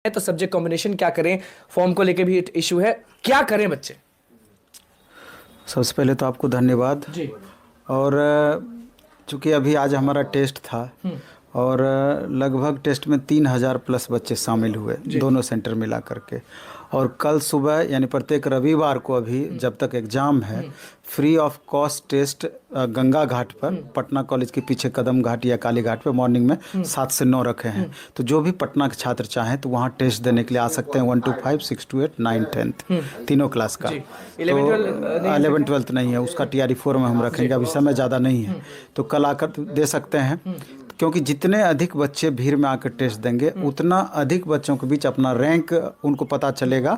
तो subject combination क्या करें, फॉर्म को लेके भी इशू है, क्या करें बच्चे? सबसे पहले तो आपको धन्यवाद जी। और चूँकि अभी आज हमारा टेस्ट था और लगभग टेस्ट में 3,000 प्लस बच्चे शामिल हुए दोनों सेंटर मिला करके। और कल सुबह यानी प्रत्येक रविवार को अभी जब तक एग्ज़ाम है free of cost test Ganga Ghat पर पटना कॉलेज के पीछे कदम घाट या काली घाट पर मॉर्निंग में 7 से 9 रखे हैं। तो जो भी पटना के छात्र चाहें तो वहाँ टेस्ट देने के लिए आ सकते हैं। 1 to 5, 6 to 8, 9, 10 तीनों क्लास का। तो 11-12 नहीं है, उसका TRE4 में हम रखेंगे, अभी समय ज़्यादा नहीं है। तो कल आकर दे सकते हैं, क्योंकि जितने अधिक बच्चे भीड़ में आकर टेस्ट देंगे उतना अधिक बच्चों के बीच अपना रैंक उनको पता चलेगा।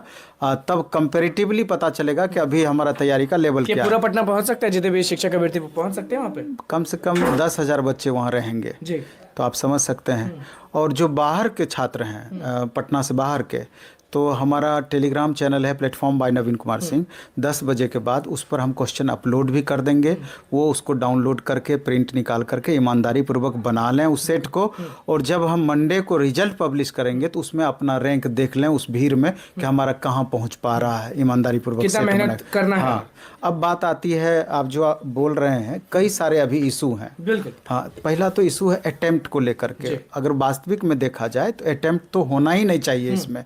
तब कंपैरेटिवली पता चलेगा कि अभी हमारा तैयारी का लेवल क्या है। पूरा पटना पहुंच सकता है, जितने भी शिक्षक अभ्यर्थी पहुंच सकते हैं वहाँ पे? कम से कम 10,000 बच्चे वहाँ रहेंगे जी। तो आप समझ सकते हैं। और जो बाहर के छात्र हैं पटना से बाहर के, तो हमारा टेलीग्राम चैनल है प्लेटफॉर्म बाय नवीन कुमार सिंह। 10 बजे के बाद उस पर हम क्वेश्चन अपलोड भी कर देंगे। वो उसको डाउनलोड करके प्रिंट निकाल करके ईमानदारी पूर्वक बना लें उस सेट को। और जब हम मंडे को रिजल्ट पब्लिश करेंगे तो उसमें अपना रैंक देख लें उस भीड़ में कि हमारा कहाँ पहुँच पा रहा है। ईमानदारी पूर्वक कितना मेहनत करना है। हाँ, अब बात आती है, आप जो बोल रहे हैं कई सारे अभी इशू हैं। बिल्कुल। हाँ, पहला तो इशू है अटेम्प्ट को लेकर के। अगर वास्तविक में देखा जाए तो अटेम्प्ट तो होना ही नहीं चाहिए। इसमें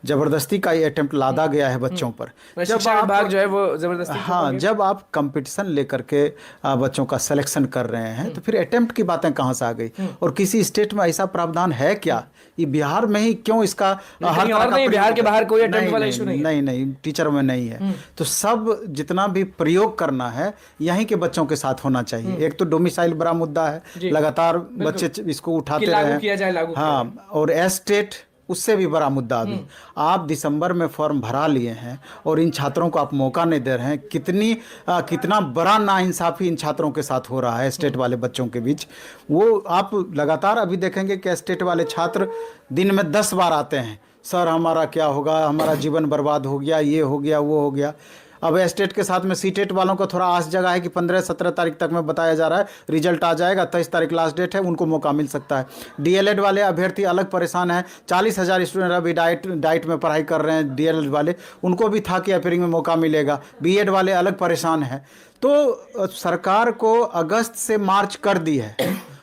जबरदस्ती का ये अटेम्प्ट लादा गया है बच्चों पर। जब आप जो है वो जबरदस्ती, हाँ, जब आप कंपटीशन लेकर के बच्चों का सिलेक्शन कर रहे हैं तो फिर अटेम्प्ट की बातें कहाँ से आ गई? और किसी स्टेट में ऐसा प्रावधान है क्या? ये बिहार में ही क्यों इसका हर तरह का? बिहार के बाहर कोई अटेम्प्ट वाला इशू नहीं। नहीं, टीचर में नहीं है। तो सब जितना भी प्रयोग करना है यहीं के बच्चों के साथ होना चाहिए। एक तो डोमिसाइल बड़ा मुद्दा है, लगातार बच्चे इसको उठाते रहे। हाँ, और एस्टेट उससे भी बड़ा मुद्दा। अभी आप दिसंबर में फॉर्म भरा लिए हैं और इन छात्रों को आप मौका नहीं दे रहे हैं। कितना बड़ा नाइंसाफ़ी इन छात्रों के साथ हो रहा है स्टेट वाले बच्चों के बीच। वो आप लगातार अभी देखेंगे कि स्टेट वाले छात्र दिन में 10 बार आते हैं, सर हमारा क्या होगा, हमारा जीवन बर्बाद हो गया, ये हो गया, वो हो गया। अब एस्टेट के साथ में सीटेट वालों को थोड़ा आस जगह है कि 15-17 तारीख तक में बताया जा रहा है रिजल्ट आ जाएगा, 23 तारीख लास्ट डेट है, उनको मौका मिल सकता है। DLED वाले अभ्यर्थी अलग परेशान हैं। 40,000 स्टूडेंट अभी डाइट में पढ़ाई कर रहे हैं। DLED वाले, उनको भी था कि अपेयरिंग में मौका मिलेगा। BEड वाले अलग परेशान हैं। तो सरकार को अगस्त से मार्च कर दी है,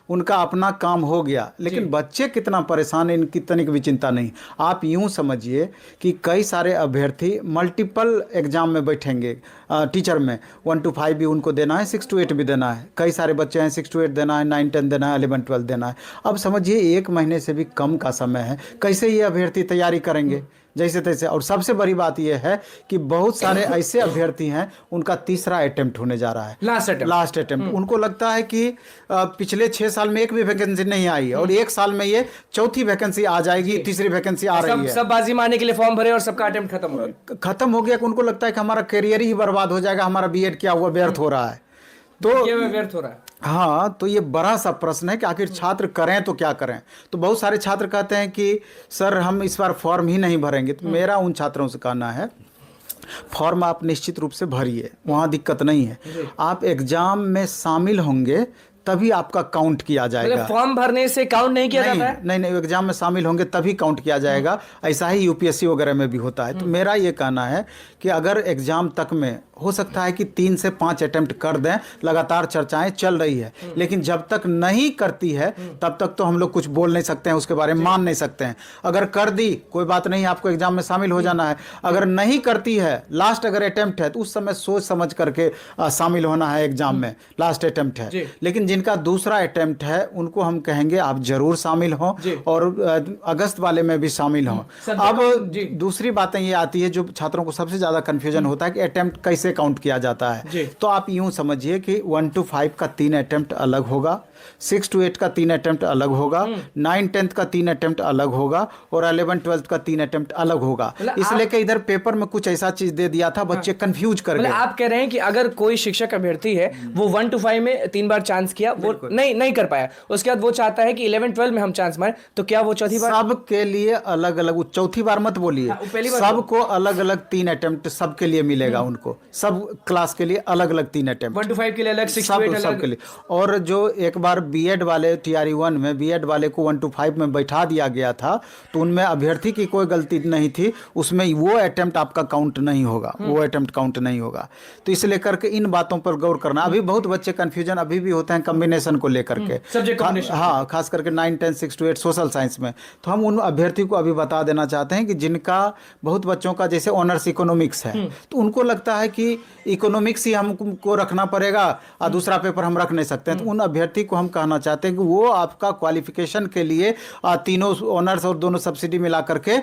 उनका अपना काम हो गया, लेकिन बच्चे कितना परेशान हैं इनकी तनिक भी चिंता नहीं। आप यूं समझिए कि कई सारे अभ्यर्थी मल्टीपल एग्जाम में बैठेंगे। टीचर में 1 to 5 भी उनको देना है, 6 to 8 भी देना है। कई सारे बच्चे हैं, 6 to 8 देना है, 9, 10 देना है, 11, 12 देना है। अब समझिए 1 महीने से भी कम का समय है, कैसे ये अभ्यर्थी तैयारी करेंगे जैसे तैसे। और सबसे बड़ी बात यह है कि बहुत सारे ऐसे अभ्यर्थी हैं उनका तीसरा अटेम्प्ट होने जा रहा है, लास्ट अटेम्प्ट। उनको लगता है कि पिछले 6 साल में एक भी वैकेंसी नहीं आई और 1 साल में ये चौथी वैकेंसी आ जाएगी, तीसरी वैकेंसी आ रही है। सब बाजी मारने के लिए फॉर्म भरे और सबका अटेम्प्ट खत्म हो गया कि उनको लगता है कि हमारा करियर ही बर्बाद हो जाएगा, हमारा BEड क्या हुआ, व्यर्थ हो रहा है। तो ये व्यर्थ हो रहा है। हाँ, तो ये बड़ा सा प्रश्न है कि आखिर छात्र करें तो क्या करें। तो बहुत सारे छात्र कहते हैं कि सर हम इस बार फॉर्म ही नहीं भरेंगे। तो मेरा उन छात्रों से कहना है, फॉर्म आप निश्चित रूप से भरिए, वहाँ दिक्कत नहीं है। आप एग्जाम में शामिल होंगे तभी आपका काउंट किया जाएगा। फॉर्म भरने से काउंट नहीं किया जाता है? नहीं, एग्जाम में शामिल होंगे तभी काउंट किया जाएगा। ऐसा ही UPSC वगैरह में भी होता है। तो मेरा ये कहना है कि अगर एग्जाम तक में हो सकता है कि 3 से 5 अटेम्प्ट कर दें, लगातार चर्चाएं चल रही है, लेकिन जब तक नहीं करती है तब तक तो हम लोग कुछ बोल नहीं सकते हैं, उसके बारे में मान नहीं सकते हैं। अगर कर दी कोई बात नहीं, आपको एग्जाम में शामिल हो जाना है। अगर नहीं करती है, लास्ट अगर अटेम्प्ट है तो उस समय सोच समझ करके शामिल होना है एग्जाम में। लास्ट अटेम्प्ट है, लेकिन जिनका दूसरा अटेम्प्ट है उनको हम कहेंगे आप जरूर शामिल हों और अगस्त वाले में भी शामिल हों। अब दूसरी बातें ये आती है जो छात्रों को सबसे ज्यादा कंफ्यूजन होता है कि अटेम्प्ट कैसे काउंट किया जाता है। तो आप यूं समझिए कि 1 to 5 का 3 अटेम्प्ट अलग होगा, 6 to 8 का 3 अटेम्प्ट अलग होगा, 9, 10 का 3 अटेम्प्ट अलग होगा और 11, 12 का 3 अटेम्प्ट अलग होगा। इसलिए कि इधर पेपर में कुछ ऐसा चीज दे दिया था, बच्चे कंफ्यूज कर गए। आप कह रहे हैं कि अगर कोई शिक्षक अभ्यर्थी है वो 1 to 5 में 3 बार चांस किया, वो नहीं कर पाया, उसके बाद वो चाहता है कि 11, 12 में हम चांस मारे, तो क्या वो चौथी बार? सबके लिए अलग अलग, चौथी बार मत बोलिए, सबको अलग अलग 3 अटेम्प्ट सबके लिए मिलेगा। उनको सब क्लास के लिए अलग अलग 3 अटेम्प्ट, 1 to 5 के लिए अलग, 6 to 8 अलग। सब के लिए। और जो एक बार बीएड वाले TRE 1 में बीएड वाले को 1 to 5 में बैठा दिया गया था, तो उनमें अभ्यर्थी की कोई गलती नहीं थी, उसमें वो अटेम्प्ट आपका काउंट नहीं होगा, वो अटेम्प्ट काउंट नहीं होगा। तो इस लेकर के इन बातों पर गौर करना। अभी बहुत बच्चे कंफ्यूजन अभी भी होते हैं कॉम्बिनेशन को लेकर के, सब्जेक्ट कॉम्बिनेशन। हाँ, खास करके 9, 10, 6 to 8 सोशल साइंस में। तो हम उन अभ्यर्थी को अभी बता देना चाहते हैं कि जिनका, बहुत बच्चों का जैसे ऑनर्स इकोनॉमिक्स है, तो उनको लगता है कि इकोनॉमिक्स ही हमको रखना पड़ेगा और दूसरा पेपर हम रख नहीं सकते हैं। तो उन अभ्यर्थी को हम कहना चाहते हैं कि वो आपका क्वालिफिकेशन के लिए तीनों ऑनर्स और दोनों सब्सिडी मिला करके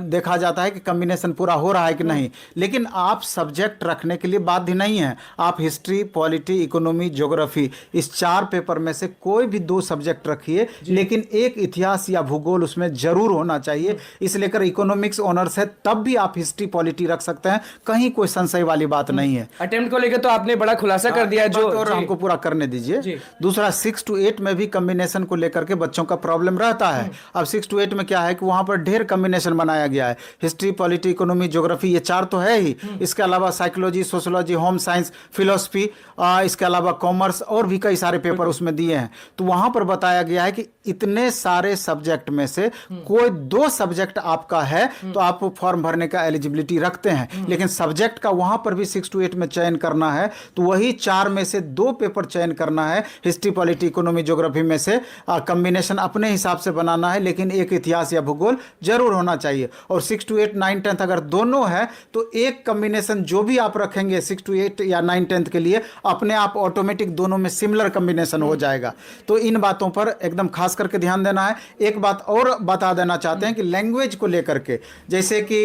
देखा जाता है कि कॉम्बिनेशन पूरा हो रहा है कि नहीं। लेकिन आप सब्जेक्ट रखने के लिए बाध्य नहीं है। आप हिस्ट्री, पॉलिटी, इकोनॉमी, ज्योग्राफी, इस 4 पेपर में से कोई भी 2 सब्जेक्ट रखिए, लेकिन एक इतिहास या भूगोल उसमें जरूर होना चाहिए। इसलिए कर इकोनॉमिक्स ऑनर्स है तब भी आप हिस्ट्री, पॉलिटी रख सकते हैं, कहीं कोई संशय वाली बात नहीं है। अटेम्प्ट को लेकर तो आपने बड़ा खुलासा कर दिया, जो और हमको पूरा करने दीजिए। दूसरा 6 to 8 में भी कॉम्बिनेशन को लेकर के बच्चों का प्रॉब्लम रहता है। अब 6 to 8 में क्या है कि वहां पर ढेर कॉम्बिनेशन बनाया गया है, हिस्ट्री, पॉलिटी, इकोनॉमी, ज्योग्राफी, ये 4 तो है ही। इसके अलावा psychology, sociology, home science, philosophy, इसके अलावा कॉमर्स और भी कई सारे पेपर उसमें दिए हैं। तो वहां पर बताया गया है कि इतने सारे सब्जेक्ट में से कोई 2 सब्जेक्ट आपका है तो आप फॉर्म भरने का एलिजिबिलिटी रखते हैं। लेकिन सब्जेक्ट का वहां पर भी 6 to 8 में चयन करना है, तो वही 4 में से 2 पेपर चयन करना है, हिस्ट्री, पॉलिटी, इकोनॉमी, ज्योग्राफी में से कॉम्बिनेशन अपने हिसाब से बनाना है, लेकिन एक इतिहास या भूगोल जरूर होना चाहिए। और 6 to 8, 9, 10 अगर दोनों है तो एक कॉम्बिनेशन जो भी आप रखेंगे 6 to 8 या 9, 10 के लिए, अपने आप ऑटोमेटिक दोनों में सिमिलर कॉम्बिनेशन हो जाएगा। तो इन बातों पर एकदम खास करके ध्यान देना है। एक बात और बता देना चाहते हैं कि लैंग्वेज को लेकर के, जैसे कि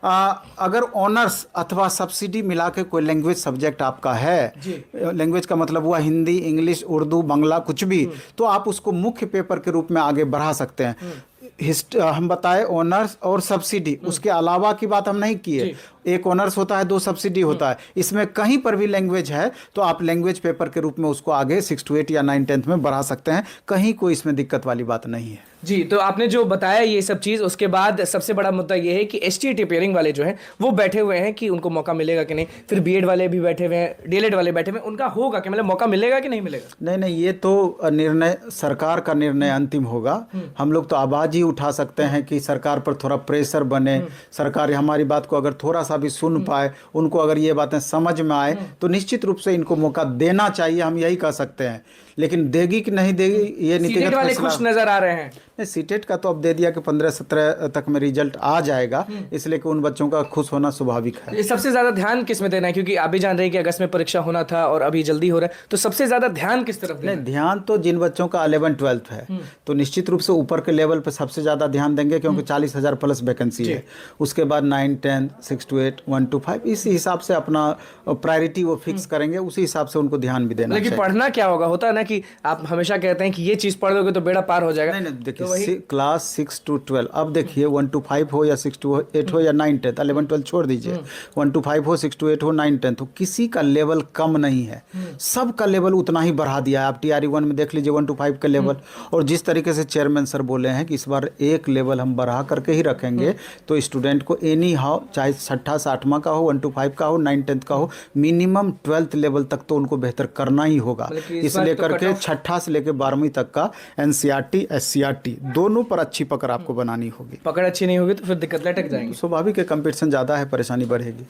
अगर ऑनर्स अथवा सब्सिडी मिला के कोई लैंग्वेज सब्जेक्ट आपका है, लैंग्वेज का मतलब हुआ हिंदी, इंग्लिश, उर्दू, बांग्ला, कुछ भी, तो आप उसको मुख्य पेपर के रूप में आगे बढ़ा सकते हैं। हम बताए ऑनर्स और सब्सिडी, उसके अलावा की बात हम नहीं किए। एक ऑनर्स होता है, 2 सब्सिडी होता है, इसमें कहीं पर भी लैंग्वेज है तो आप लैंग्वेज पेपर के रूप में उसको आगे 6 to 8 या 9, 10 में बढ़ा सकते हैं, कहीं कोई इसमें दिक्कत वाली बात नहीं है। जी, तो आपने जो बताया ये सब चीज़, उसके बाद सबसे बड़ा मुद्दा ये है कि STET अपियरिंग वाले जो हैं वो बैठे हुए हैं कि उनको मौका मिलेगा कि नहीं। फिर बीएड वाले भी बैठे हुए हैं, डीएलएड वाले बैठे हुए हैं, उनका होगा कि मतलब मौका मिलेगा कि नहीं मिलेगा? नहीं, ये तो निर्णय सरकार का निर्णय अंतिम होगा। हम लोग तो आवाज ही उठा सकते हैं कि सरकार पर थोड़ा प्रेशर बने, सरकार हमारी बात को अगर थोड़ा सा भी सुन पाए, उनको अगर ये बातें समझ में आए तो निश्चित रूप से इनको मौका देना चाहिए, हम यही कह सकते हैं। लेकिन देगी कि नहीं देगी ये नीतिगत वाले खुश नजर आ रहे हैं। नहीं, सीटेट का तो अब दे दिया कि 15-17 तक में रिजल्ट आ जाएगा, इसलिए कि उन बच्चों का खुश होना स्वाभाविक है। सबसे ज्यादा ध्यान किस में देना है, क्योंकि आप भी जान रहे हैं कि अगस्त में परीक्षा होना था और अभी जल्दी हो रहा है, तो सबसे ज्यादा ध्यान किस तरफ देना है? ध्यान तो जिन बच्चों का 11-12 है तो निश्चित रूप से ऊपर के लेवल पे सबसे ज्यादा ध्यान देंगे, क्योंकि 40,000 प्लस वैकेंसी है। उसके बाद 9, 10, 6 to 8, 1 to 5, इसी हिसाब से अपना प्रायोरिटी वो फिक्स करेंगे, उसी हिसाब से उनको ध्यान भी देना चाहिए। लेकिन पढ़ना क्या होगा, होता है ना कि आप हमेशा कहते हैं कि ये चीज पढ़ लोगे तो बेड़ा पार हो जाएगा। नहीं, देखिए क्लास 6 to 12, अब देखिए 1 to 5 हो या 6 to 8 हो या 9, 10, 11, 12 छोड़ दीजिए, 1 to 5 हो, 6 to 8 हो, 9, 10, तो किसी का लेवल कम नहीं है, सबका लेवल उतना ही बढ़ा दिया है। आप TRE 1 में देख लीजिए 1 to 5 का लेवल, और जिस तरीके से चेयरमैन सर बोले हैं कि इस बार एक लेवल हम बढ़ा करके ही रखेंगे, तो स्टूडेंट को एनी हाउ, चाहे 6ठा 7वां का हो, 1 to 5 का हो, 9, 10 का हो, मिनिमम 12th लेवल तक तो उनको बेहतर करना ही होगा। इसलिए करके 6ठा से लेकर 12वीं तक का NCERT, SCERT दोनों पर अच्छी पकड़ आपको बनानी होगी। पकड़ अच्छी नहीं होगी तो फिर दिक्कत लटक जाएंगी। स्वाभाविक है, कंपटीशन ज़्यादा है, परेशानी बढ़ेगी।